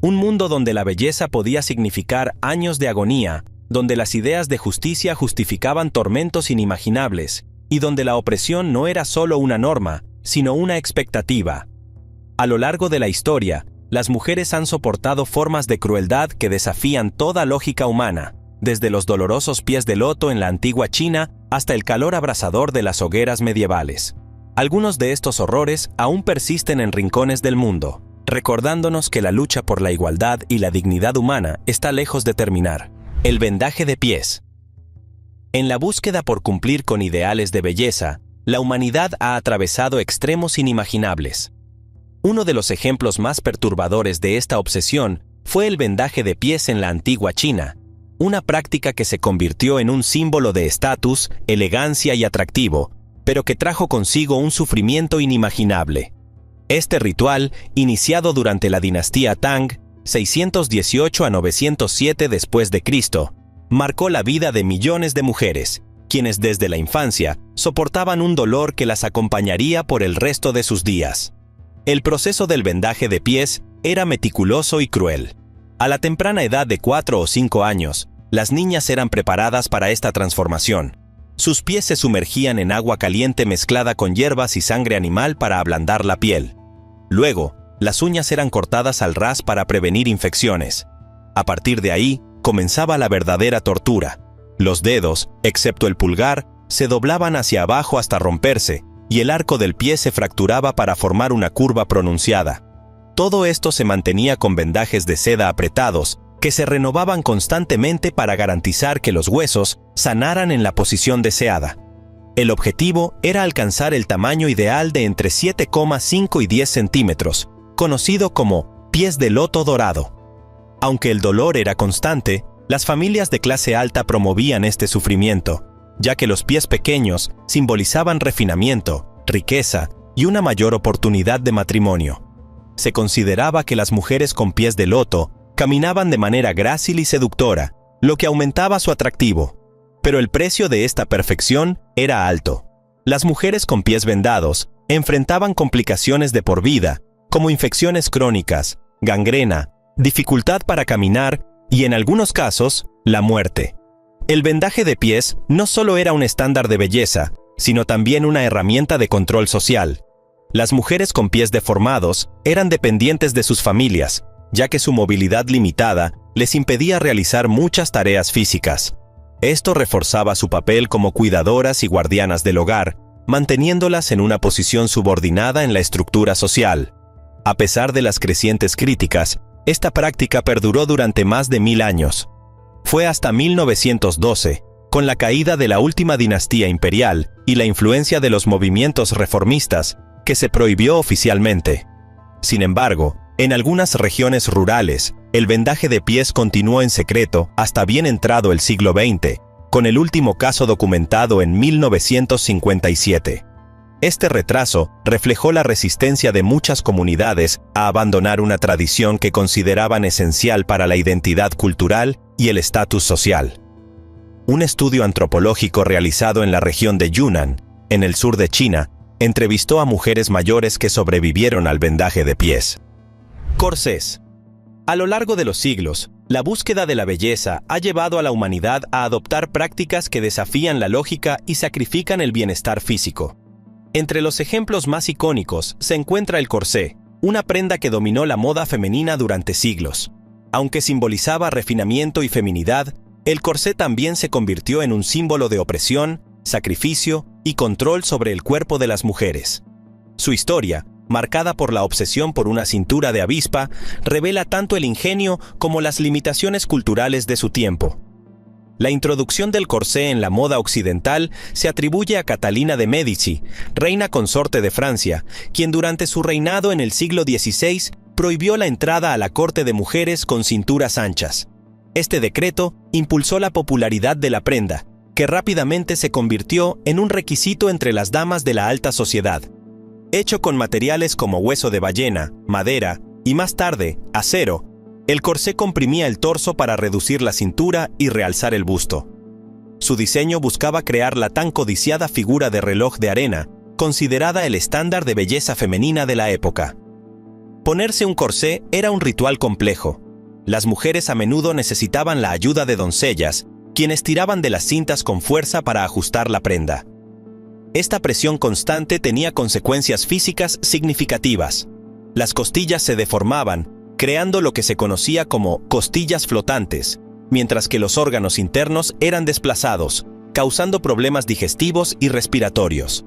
Un mundo donde la belleza podía significar años de agonía, donde las ideas de justicia justificaban tormentos inimaginables, y donde la opresión no era solo una norma, sino una expectativa. A lo largo de la historia, las mujeres han soportado formas de crueldad que desafían toda lógica humana, desde los dolorosos pies de loto en la antigua China hasta el calor abrasador de las hogueras medievales. Algunos de estos horrores aún persisten en rincones del mundo, recordándonos que la lucha por la igualdad y la dignidad humana está lejos de terminar. El vendaje de pies. En la búsqueda por cumplir con ideales de belleza, la humanidad ha atravesado extremos inimaginables. Uno de los ejemplos más perturbadores de esta obsesión fue el vendaje de pies en la antigua China, una práctica que se convirtió en un símbolo de estatus, elegancia y atractivo, pero que trajo consigo un sufrimiento inimaginable. Este ritual, iniciado durante la dinastía Tang, 618 a 907 después de Cristo, marcó la vida de millones de mujeres, quienes desde la infancia soportaban un dolor que las acompañaría por el resto de sus días. El proceso del vendaje de pies era meticuloso y cruel. A la temprana edad de 4 o 5 años, las niñas eran preparadas para esta transformación. Sus pies se sumergían en agua caliente mezclada con hierbas y sangre animal para ablandar la piel. Luego, las uñas eran cortadas al ras para prevenir infecciones. A partir de ahí, comenzaba la verdadera tortura. Los dedos, excepto el pulgar, se doblaban hacia abajo hasta romperse, y el arco del pie se fracturaba para formar una curva pronunciada. Todo esto se mantenía con vendajes de seda apretados, que se renovaban constantemente para garantizar que los huesos sanaran en la posición deseada. El objetivo era alcanzar el tamaño ideal de entre 7,5 y 10 centímetros, conocido como pies de loto dorado. Aunque el dolor era constante, las familias de clase alta promovían este sufrimiento, ya que los pies pequeños simbolizaban refinamiento, riqueza y una mayor oportunidad de matrimonio. Se consideraba que las mujeres con pies de loto caminaban de manera grácil y seductora, lo que aumentaba su atractivo. Pero el precio de esta perfección era alto. Las mujeres con pies vendados enfrentaban complicaciones de por vida, como infecciones crónicas, gangrena, dificultad para caminar y, en algunos casos, la muerte. El vendaje de pies no solo era un estándar de belleza, sino también una herramienta de control social. Las mujeres con pies deformados eran dependientes de sus familias, ya que su movilidad limitada les impedía realizar muchas tareas físicas. Esto reforzaba su papel como cuidadoras y guardianas del hogar, manteniéndolas en una posición subordinada en la estructura social. A pesar de las crecientes críticas, esta práctica perduró durante más de 1000 años. Fue hasta 1912, con la caída de la última dinastía imperial y la influencia de los movimientos reformistas, que se prohibió oficialmente. Sin embargo, en algunas regiones rurales, el vendaje de pies continuó en secreto hasta bien entrado el siglo XX, con el último caso documentado en 1957. Este retraso reflejó la resistencia de muchas comunidades a abandonar una tradición que consideraban esencial para la identidad cultural y el estatus social. Un estudio antropológico realizado en la región de Yunnan, en el sur de China, entrevistó a mujeres mayores que sobrevivieron al vendaje de pies. Corsés. A lo largo de los siglos, la búsqueda de la belleza ha llevado a la humanidad a adoptar prácticas que desafían la lógica y sacrifican el bienestar físico. Entre los ejemplos más icónicos se encuentra el corsé, una prenda que dominó la moda femenina durante siglos. Aunque simbolizaba refinamiento y feminidad, el corsé también se convirtió en un símbolo de opresión, sacrificio y control sobre el cuerpo de las mujeres. Su historia, marcada por la obsesión por una cintura de avispa, revela tanto el ingenio como las limitaciones culturales de su tiempo. La introducción del corsé en la moda occidental se atribuye a Catalina de Médici, reina consorte de Francia, quien durante su reinado en el siglo XVI prohibió la entrada a la corte de mujeres con cinturas anchas. Este decreto impulsó la popularidad de la prenda, que rápidamente se convirtió en un requisito entre las damas de la alta sociedad. Hecho con materiales como hueso de ballena, madera y más tarde, acero, el corsé comprimía el torso para reducir la cintura y realzar el busto. Su diseño buscaba crear la tan codiciada figura de reloj de arena, considerada el estándar de belleza femenina de la época. Ponerse un corsé era un ritual complejo. Las mujeres a menudo necesitaban la ayuda de doncellas, quienes tiraban de las cintas con fuerza para ajustar la prenda. Esta presión constante tenía consecuencias físicas significativas. Las costillas se deformaban, creando lo que se conocía como costillas flotantes, mientras que los órganos internos eran desplazados, causando problemas digestivos y respiratorios.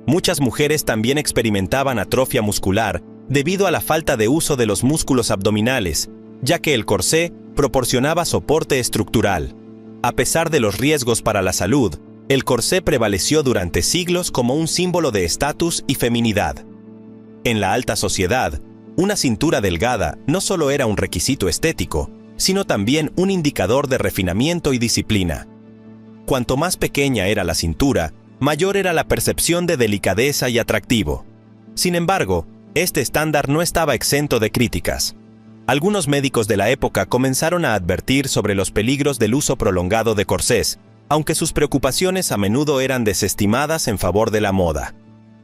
Muchas mujeres también experimentaban atrofia muscular debido a la falta de uso de los músculos abdominales, ya que el corsé proporcionaba soporte estructural. A pesar de los riesgos para la salud, el corsé prevaleció durante siglos como un símbolo de estatus y feminidad. En la alta sociedad, una cintura delgada no solo era un requisito estético, sino también un indicador de refinamiento y disciplina. Cuanto más pequeña era la cintura, mayor era la percepción de delicadeza y atractivo. Sin embargo, este estándar no estaba exento de críticas. Algunos médicos de la época comenzaron a advertir sobre los peligros del uso prolongado de corsés, aunque sus preocupaciones a menudo eran desestimadas en favor de la moda.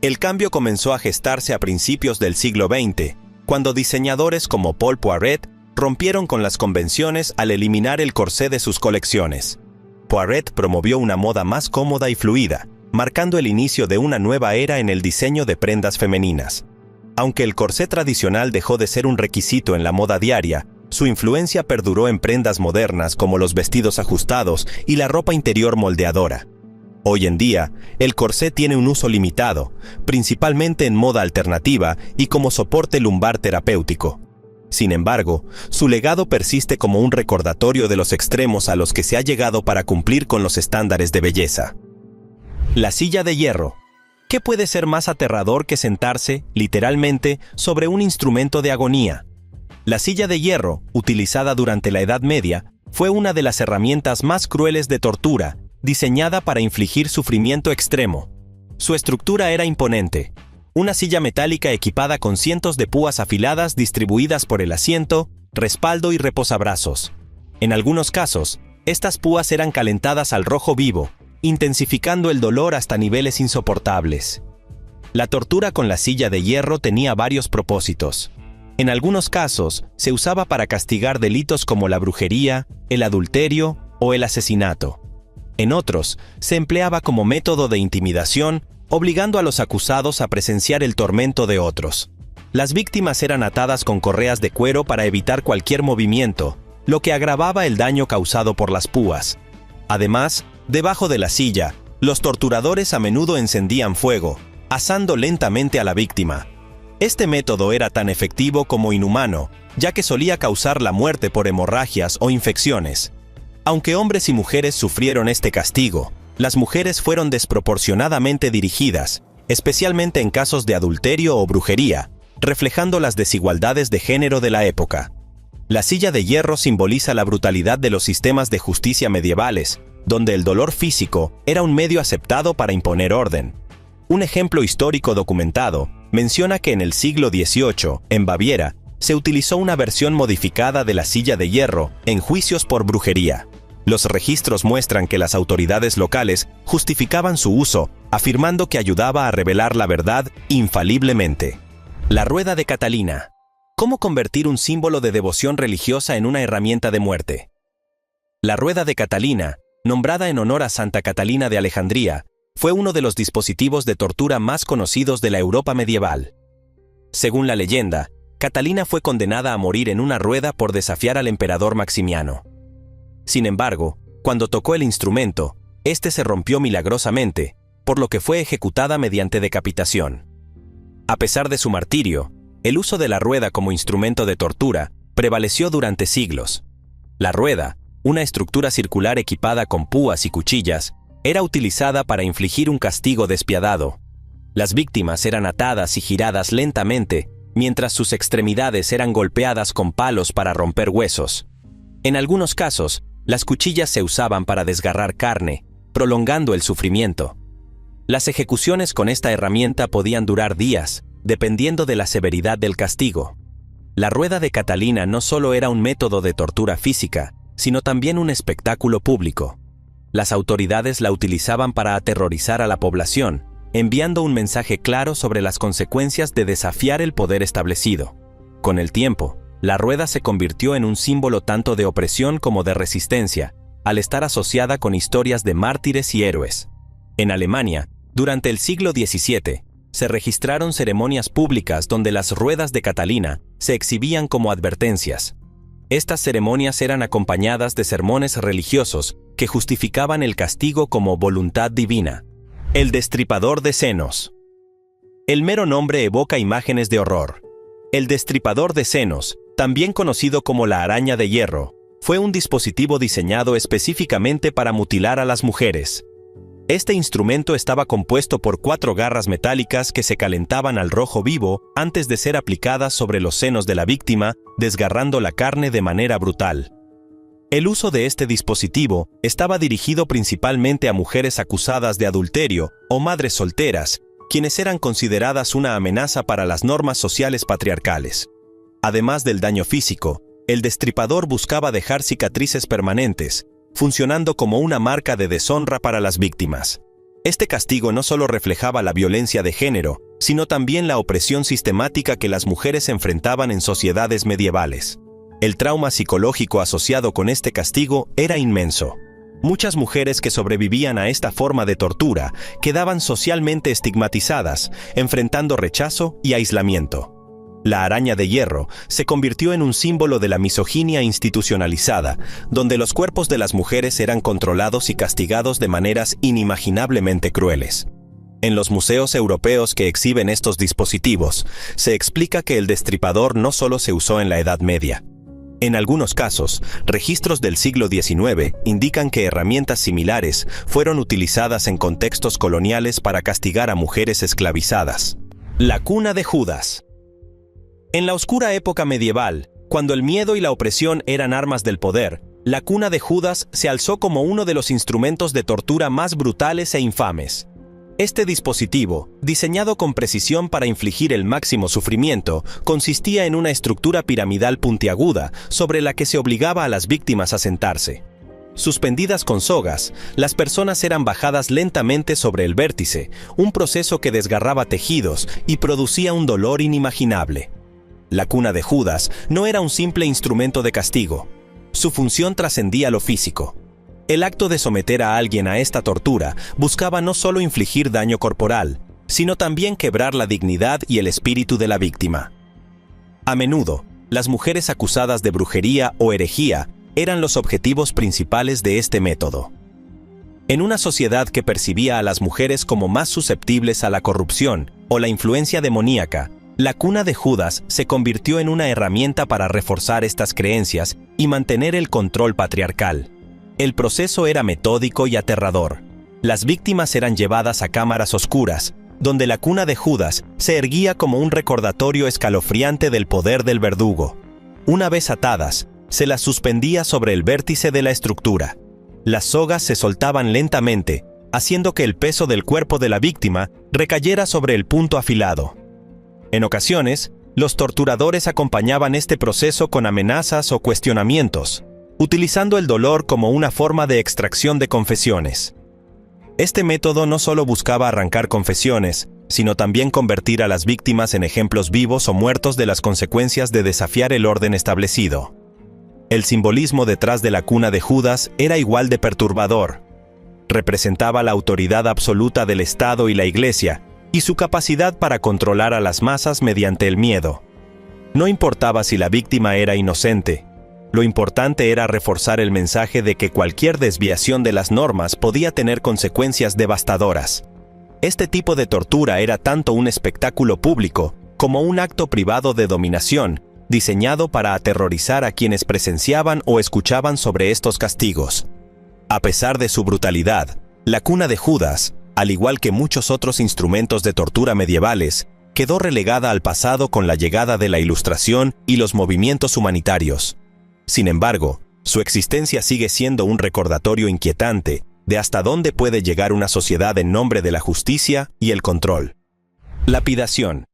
El cambio comenzó a gestarse a principios del siglo XX, cuando diseñadores como Paul Poiret rompieron con las convenciones al eliminar el corsé de sus colecciones. Poiret promovió una moda más cómoda y fluida, marcando el inicio de una nueva era en el diseño de prendas femeninas. Aunque el corsé tradicional dejó de ser un requisito en la moda diaria, su influencia perduró en prendas modernas como los vestidos ajustados y la ropa interior moldeadora. Hoy en día, el corsé tiene un uso limitado, principalmente en moda alternativa y como soporte lumbar terapéutico. Sin embargo, su legado persiste como un recordatorio de los extremos a los que se ha llegado para cumplir con los estándares de belleza. La silla de hierro. ¿Qué puede ser más aterrador que sentarse, literalmente, sobre un instrumento de agonía? La silla de hierro, utilizada durante la Edad Media, fue una de las herramientas más crueles de tortura, diseñada para infligir sufrimiento extremo. Su estructura era imponente. Una silla metálica equipada con cientos de púas afiladas distribuidas por el asiento, respaldo y reposabrazos. En algunos casos, estas púas eran calentadas al rojo vivo, intensificando el dolor hasta niveles insoportables. La tortura con la silla de hierro tenía varios propósitos. En algunos casos, se usaba para castigar delitos como la brujería, el adulterio o el asesinato. En otros, se empleaba como método de intimidación, obligando a los acusados a presenciar el tormento de otros. Las víctimas eran atadas con correas de cuero para evitar cualquier movimiento, lo que agravaba el daño causado por las púas. Además, debajo de la silla, los torturadores a menudo encendían fuego, asando lentamente a la víctima. Este método era tan efectivo como inhumano, ya que solía causar la muerte por hemorragias o infecciones. Aunque hombres y mujeres sufrieron este castigo, las mujeres fueron desproporcionadamente dirigidas, especialmente en casos de adulterio o brujería, reflejando las desigualdades de género de la época. La silla de hierro simboliza la brutalidad de los sistemas de justicia medievales, donde el dolor físico era un medio aceptado para imponer orden. Un ejemplo histórico documentado menciona que en el siglo XVIII, en Baviera, se utilizó una versión modificada de la silla de hierro en juicios por brujería. Los registros muestran que las autoridades locales justificaban su uso, afirmando que ayudaba a revelar la verdad infaliblemente. La rueda de Catalina. ¿Cómo convertir un símbolo de devoción religiosa en una herramienta de muerte? La rueda de Catalina, nombrada en honor a Santa Catalina de Alejandría, fue uno de los dispositivos de tortura más conocidos de la Europa medieval. Según la leyenda, Catalina fue condenada a morir en una rueda por desafiar al emperador Maximiano. Sin embargo, cuando tocó el instrumento, este se rompió milagrosamente, por lo que fue ejecutada mediante decapitación. A pesar de su martirio, el uso de la rueda como instrumento de tortura prevaleció durante siglos. La rueda, una estructura circular equipada con púas y cuchillas, era utilizada para infligir un castigo despiadado. Las víctimas eran atadas y giradas lentamente, mientras sus extremidades eran golpeadas con palos para romper huesos. En algunos casos, las cuchillas se usaban para desgarrar carne, prolongando el sufrimiento. Las ejecuciones con esta herramienta podían durar días, dependiendo de la severidad del castigo. La rueda de Catalina no solo era un método de tortura física, sino también un espectáculo público. Las autoridades la utilizaban para aterrorizar a la población, enviando un mensaje claro sobre las consecuencias de desafiar el poder establecido. Con el tiempo, la rueda se convirtió en un símbolo tanto de opresión como de resistencia, al estar asociada con historias de mártires y héroes. En Alemania, durante el siglo XVII, se registraron ceremonias públicas donde las ruedas de Catalina se exhibían como advertencias. Estas ceremonias eran acompañadas de sermones religiosos que justificaban el castigo como voluntad divina. El destripador de senos. El mero nombre evoca imágenes de horror. El destripador de senos, también conocido como la araña de hierro, fue un dispositivo diseñado específicamente para mutilar a las mujeres. Este instrumento estaba compuesto por 4 garras metálicas que se calentaban al rojo vivo antes de ser aplicadas sobre los senos de la víctima, desgarrando la carne de manera brutal. El uso de este dispositivo estaba dirigido principalmente a mujeres acusadas de adulterio o madres solteras, quienes eran consideradas una amenaza para las normas sociales patriarcales. Además del daño físico, el destripador buscaba dejar cicatrices permanentes, funcionando como una marca de deshonra para las víctimas. Este castigo no solo reflejaba la violencia de género, sino también la opresión sistemática que las mujeres enfrentaban en sociedades medievales. El trauma psicológico asociado con este castigo era inmenso. Muchas mujeres que sobrevivían a esta forma de tortura quedaban socialmente estigmatizadas, enfrentando rechazo y aislamiento. La araña de hierro se convirtió en un símbolo de la misoginia institucionalizada, donde los cuerpos de las mujeres eran controlados y castigados de maneras inimaginablemente crueles. En los museos europeos que exhiben estos dispositivos, se explica que el destripador no solo se usó en la Edad Media. En algunos casos, registros del siglo XIX indican que herramientas similares fueron utilizadas en contextos coloniales para castigar a mujeres esclavizadas. La cuna de Judas. En la oscura época medieval, cuando el miedo y la opresión eran armas del poder, la cuna de Judas se alzó como uno de los instrumentos de tortura más brutales e infames. Este dispositivo, diseñado con precisión para infligir el máximo sufrimiento, consistía en una estructura piramidal puntiaguda sobre la que se obligaba a las víctimas a sentarse. Suspendidas con sogas, las personas eran bajadas lentamente sobre el vértice, un proceso que desgarraba tejidos y producía un dolor inimaginable. La cuna de Judas no era un simple instrumento de castigo. Su función trascendía lo físico. El acto de someter a alguien a esta tortura buscaba no solo infligir daño corporal, sino también quebrar la dignidad y el espíritu de la víctima. A menudo, las mujeres acusadas de brujería o herejía eran los objetivos principales de este método. En una sociedad que percibía a las mujeres como más susceptibles a la corrupción o la influencia demoníaca, la cuna de Judas se convirtió en una herramienta para reforzar estas creencias y mantener el control patriarcal. El proceso era metódico y aterrador. Las víctimas eran llevadas a cámaras oscuras, donde la cuna de Judas se erguía como un recordatorio escalofriante del poder del verdugo. Una vez atadas, se las suspendía sobre el vértice de la estructura. Las sogas se soltaban lentamente, haciendo que el peso del cuerpo de la víctima recayera sobre el punto afilado. En ocasiones, los torturadores acompañaban este proceso con amenazas o cuestionamientos, utilizando el dolor como una forma de extracción de confesiones. Este método no solo buscaba arrancar confesiones, sino también convertir a las víctimas en ejemplos vivos o muertos de las consecuencias de desafiar el orden establecido. El simbolismo detrás de la cuna de Judas era igual de perturbador. Representaba la autoridad absoluta del Estado y la Iglesia, y su capacidad para controlar a las masas mediante el miedo. No importaba si la víctima era inocente. Lo importante era reforzar el mensaje de que cualquier desviación de las normas podía tener consecuencias devastadoras. Este tipo de tortura era tanto un espectáculo público como un acto privado de dominación, diseñado para aterrorizar a quienes presenciaban o escuchaban sobre estos castigos. A pesar de su brutalidad, la cuna de Judas, al igual que muchos otros instrumentos de tortura medievales, quedó relegada al pasado con la llegada de la Ilustración y los movimientos humanitarios. Sin embargo, su existencia sigue siendo un recordatorio inquietante de hasta dónde puede llegar una sociedad en nombre de la justicia y el control. Lapidación.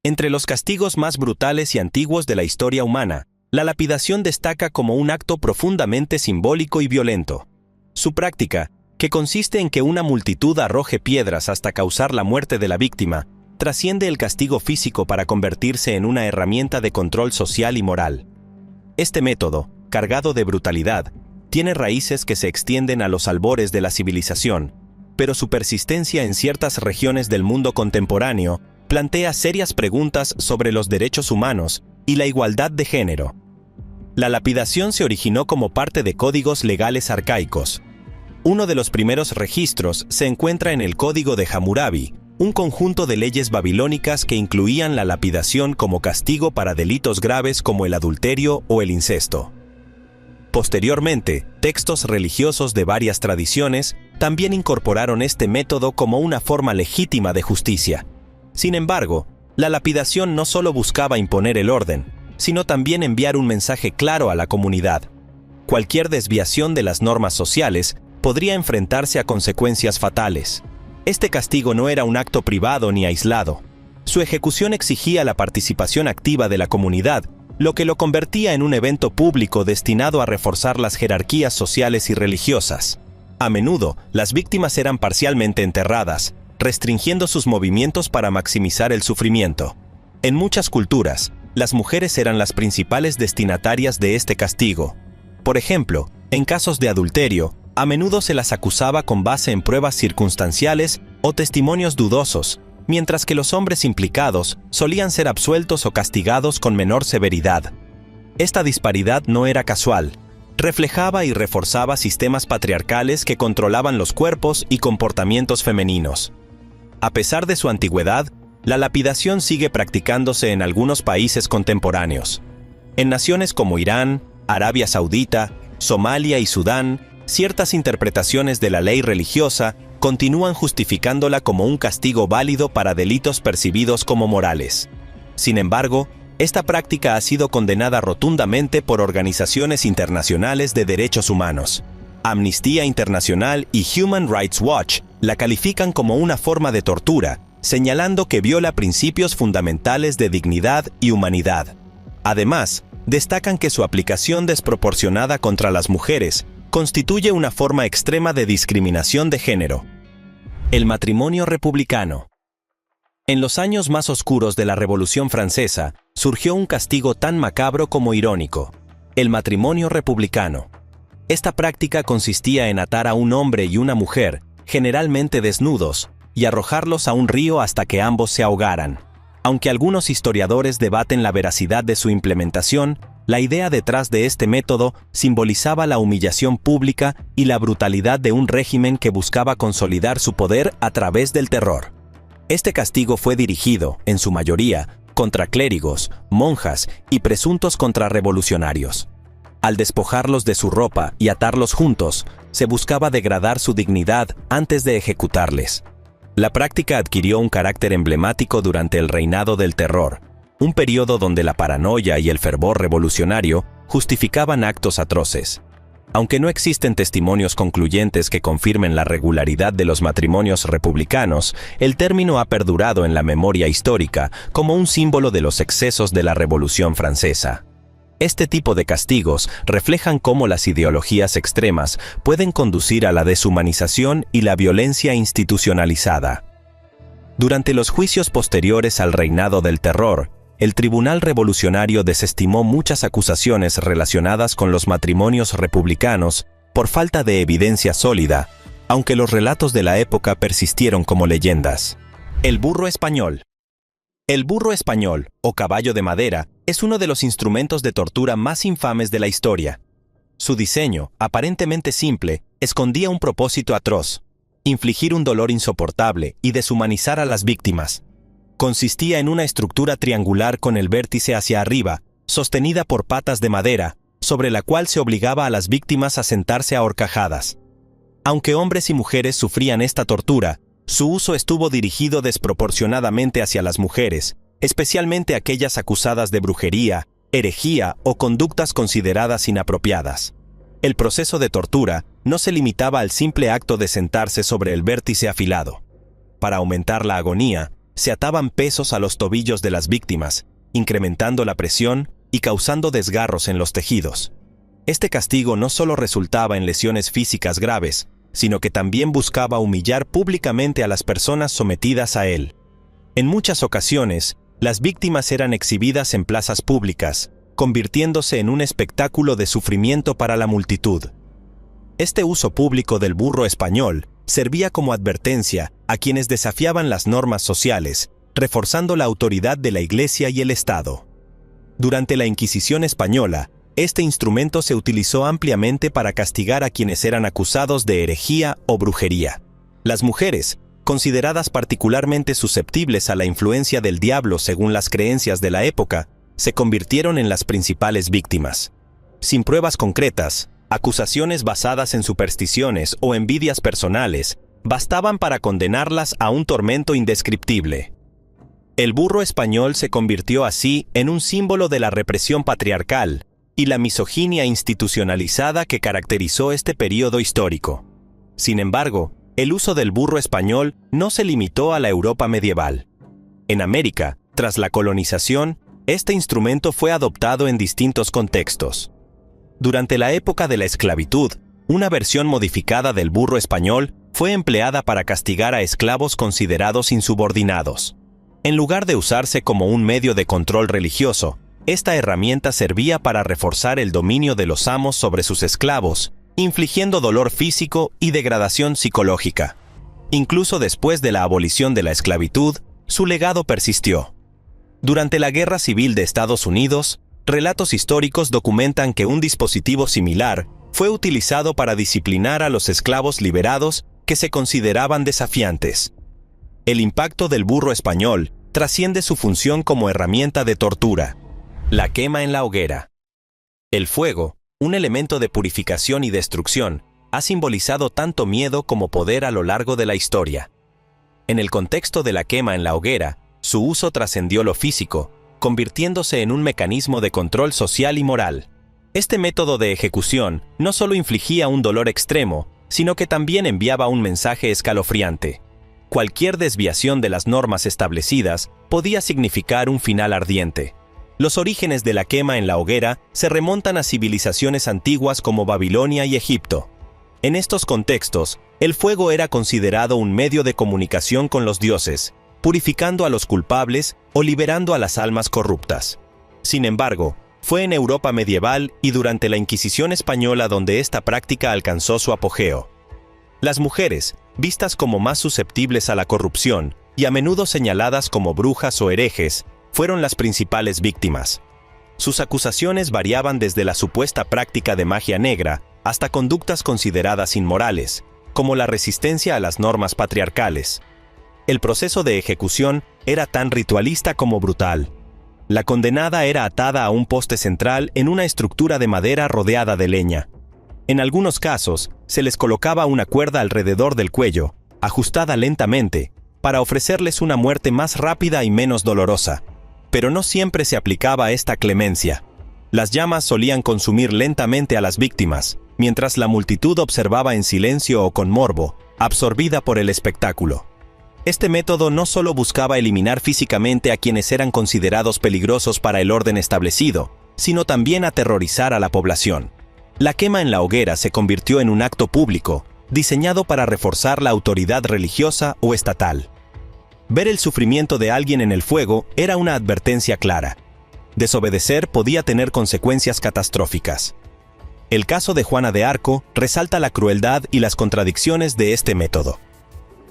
Entre los castigos más brutales y antiguos de la historia humana, la lapidación destaca como un acto profundamente simbólico y violento. Su práctica, que consiste en que una multitud arroje piedras hasta causar la muerte de la víctima, trasciende el castigo físico para convertirse en una herramienta de control social y moral. Este método, cargado de brutalidad, tiene raíces que se extienden a los albores de la civilización, pero su persistencia en ciertas regiones del mundo contemporáneo plantea serias preguntas sobre los derechos humanos y la igualdad de género. La lapidación se originó como parte de códigos legales arcaicos. Uno de los primeros registros se encuentra en el Código de Hammurabi, un conjunto de leyes babilónicas que incluían la lapidación como castigo para delitos graves como el adulterio o el incesto. Posteriormente, textos religiosos de varias tradiciones también incorporaron este método como una forma legítima de justicia. Sin embargo, la lapidación no solo buscaba imponer el orden, sino también enviar un mensaje claro a la comunidad. Cualquier desviación de las normas sociales podría enfrentarse a consecuencias fatales. Este castigo no era un acto privado ni aislado. Su ejecución exigía la participación activa de la comunidad, lo que lo convertía en un evento público destinado a reforzar las jerarquías sociales y religiosas. A menudo, las víctimas eran parcialmente enterradas, restringiendo sus movimientos para maximizar el sufrimiento. En muchas culturas, las mujeres eran las principales destinatarias de este castigo. Por ejemplo, en casos de adulterio, a menudo se las acusaba con base en pruebas circunstanciales o testimonios dudosos, mientras que los hombres implicados solían ser absueltos o castigados con menor severidad. Esta disparidad no era casual. Reflejaba y reforzaba sistemas patriarcales que controlaban los cuerpos y comportamientos femeninos. A pesar de su antigüedad, la lapidación sigue practicándose en algunos países contemporáneos. En naciones como Irán, Arabia Saudita, Somalia y Sudán, ciertas interpretaciones de la ley religiosa continúan justificándola como un castigo válido para delitos percibidos como morales. Sin embargo, esta práctica ha sido condenada rotundamente por organizaciones internacionales de derechos humanos. Amnistía Internacional y Human Rights Watch la califican como una forma de tortura, señalando que viola principios fundamentales de dignidad y humanidad. Además, destacan que su aplicación desproporcionada contra las mujeres constituye una forma extrema de discriminación de género. El matrimonio republicano. En los años más oscuros de la Revolución Francesa, surgió un castigo tan macabro como irónico: el matrimonio republicano. Esta práctica consistía en atar a un hombre y una mujer, generalmente desnudos, y arrojarlos a un río hasta que ambos se ahogaran. Aunque algunos historiadores debaten la veracidad de su implementación, la idea detrás de este método simbolizaba la humillación pública y la brutalidad de un régimen que buscaba consolidar su poder a través del terror. Este castigo fue dirigido, en su mayoría, contra clérigos, monjas y presuntos contrarrevolucionarios. Al despojarlos de su ropa y atarlos juntos, se buscaba degradar su dignidad antes de ejecutarles. La práctica adquirió un carácter emblemático durante el reinado del terror, un periodo donde la paranoia y el fervor revolucionario justificaban actos atroces. Aunque no existen testimonios concluyentes que confirmen la regularidad de los matrimonios republicanos, el término ha perdurado en la memoria histórica como un símbolo de los excesos de la Revolución Francesa. Este tipo de castigos reflejan cómo las ideologías extremas pueden conducir a la deshumanización y la violencia institucionalizada. Durante los juicios posteriores al reinado del terror, el Tribunal Revolucionario desestimó muchas acusaciones relacionadas con los matrimonios republicanos por falta de evidencia sólida, aunque los relatos de la época persistieron como leyendas. El burro español. El burro español, o caballo de madera, es uno de los instrumentos de tortura más infames de la historia. Su diseño, aparentemente simple, escondía un propósito atroz: infligir un dolor insoportable y deshumanizar a las víctimas. Consistía en una estructura triangular con el vértice hacia arriba, sostenida por patas de madera, sobre la cual se obligaba a las víctimas a sentarse a horcajadas. Aunque hombres y mujeres sufrían esta tortura, su uso estuvo dirigido desproporcionadamente hacia las mujeres, especialmente aquellas acusadas de brujería, herejía o conductas consideradas inapropiadas. El proceso de tortura no se limitaba al simple acto de sentarse sobre el vértice afilado. Para aumentar la agonía, se ataban pesos a los tobillos de las víctimas, incrementando la presión y causando desgarros en los tejidos. Este castigo no solo resultaba en lesiones físicas graves, sino que también buscaba humillar públicamente a las personas sometidas a él. En muchas ocasiones, las víctimas eran exhibidas en plazas públicas, convirtiéndose en un espectáculo de sufrimiento para la multitud. Este uso público del burro español servía como advertencia a quienes desafiaban las normas sociales, reforzando la autoridad de la Iglesia y el Estado. Durante la Inquisición española, este instrumento se utilizó ampliamente para castigar a quienes eran acusados de herejía o brujería. Las mujeres, consideradas particularmente susceptibles a la influencia del diablo según las creencias de la época, se convirtieron en las principales víctimas. Sin pruebas concretas, acusaciones basadas en supersticiones o envidias personales bastaban para condenarlas a un tormento indescriptible. El burro español se convirtió así en un símbolo de la represión patriarcal y la misoginia institucionalizada que caracterizó este período histórico. Sin embargo, el uso del burro español no se limitó a la Europa medieval. En América, tras la colonización, este instrumento fue adoptado en distintos contextos. Durante la época de la esclavitud, una versión modificada del burro español fue empleada para castigar a esclavos considerados insubordinados. En lugar de usarse como un medio de control religioso, esta herramienta servía para reforzar el dominio de los amos sobre sus esclavos, infligiendo dolor físico y degradación psicológica. Incluso después de la abolición de la esclavitud, su legado persistió. Durante la Guerra Civil de Estados Unidos, relatos históricos documentan que un dispositivo similar fue utilizado para disciplinar a los esclavos liberados que se consideraban desafiantes. El impacto del burro español trasciende su función como herramienta de tortura. La quema en la hoguera. El fuego, un elemento de purificación y destrucción, ha simbolizado tanto miedo como poder a lo largo de la historia. En el contexto de la quema en la hoguera, su uso trascendió lo físico, convirtiéndose en un mecanismo de control social y moral. Este método de ejecución no solo infligía un dolor extremo, sino que también enviaba un mensaje escalofriante. Cualquier desviación de las normas establecidas podía significar un final ardiente. Los orígenes de la quema en la hoguera se remontan a civilizaciones antiguas como Babilonia y Egipto. En estos contextos, el fuego era considerado un medio de comunicación con los dioses, purificando a los culpables o liberando a las almas corruptas. Sin embargo, fue en Europa medieval y durante la Inquisición española donde esta práctica alcanzó su apogeo. Las mujeres, vistas como más susceptibles a la corrupción y a menudo señaladas como brujas o herejes, fueron las principales víctimas. Sus acusaciones variaban desde la supuesta práctica de magia negra hasta conductas consideradas inmorales, como la resistencia a las normas patriarcales. El proceso de ejecución era tan ritualista como brutal. La condenada era atada a un poste central en una estructura de madera rodeada de leña. En algunos casos, se les colocaba una cuerda alrededor del cuello, ajustada lentamente, para ofrecerles una muerte más rápida y menos dolorosa. Pero no siempre se aplicaba esta clemencia. Las llamas solían consumir lentamente a las víctimas, mientras la multitud observaba en silencio o con morbo, absorbida por el espectáculo. Este método no solo buscaba eliminar físicamente a quienes eran considerados peligrosos para el orden establecido, sino también aterrorizar a la población. La quema en la hoguera se convirtió en un acto público, diseñado para reforzar la autoridad religiosa o estatal. Ver el sufrimiento de alguien en el fuego era una advertencia clara. Desobedecer podía tener consecuencias catastróficas. El caso de Juana de Arco resalta la crueldad y las contradicciones de este método.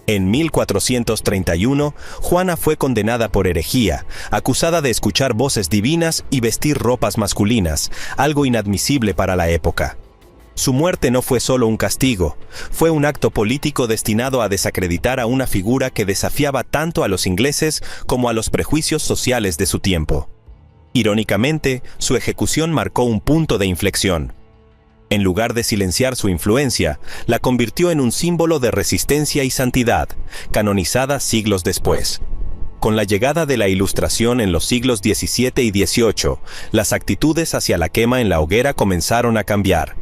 En 1431, Juana fue condenada por herejía, acusada de escuchar voces divinas y vestir ropas masculinas, algo inadmisible para la época. Su muerte no fue solo un castigo, fue un acto político destinado a desacreditar a una figura que desafiaba tanto a los ingleses como a los prejuicios sociales de su tiempo. Irónicamente, su ejecución marcó un punto de inflexión. En lugar de silenciar su influencia, la convirtió en un símbolo de resistencia y santidad, canonizada siglos después. Con la llegada de la Ilustración en los siglos XVII y XVIII, las actitudes hacia la quema en la hoguera comenzaron a cambiar.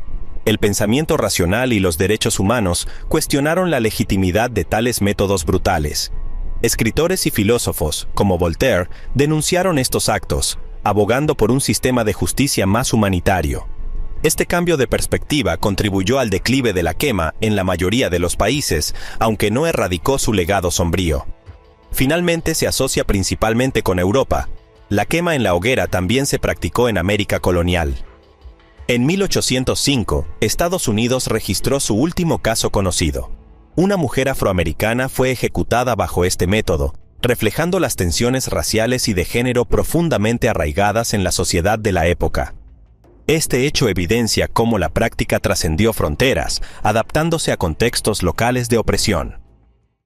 El pensamiento racional y los derechos humanos cuestionaron la legitimidad de tales métodos brutales. Escritores y filósofos, como Voltaire, denunciaron estos actos, abogando por un sistema de justicia más humanitario. Este cambio de perspectiva contribuyó al declive de la quema en la mayoría de los países, aunque no erradicó su legado sombrío. Finalmente se asocia principalmente con Europa. La quema en la hoguera también se practicó en América colonial. En 1805, Estados Unidos registró su último caso conocido. Una mujer afroamericana fue ejecutada bajo este método, reflejando las tensiones raciales y de género profundamente arraigadas en la sociedad de la época. Este hecho evidencia cómo la práctica trascendió fronteras, adaptándose a contextos locales de opresión.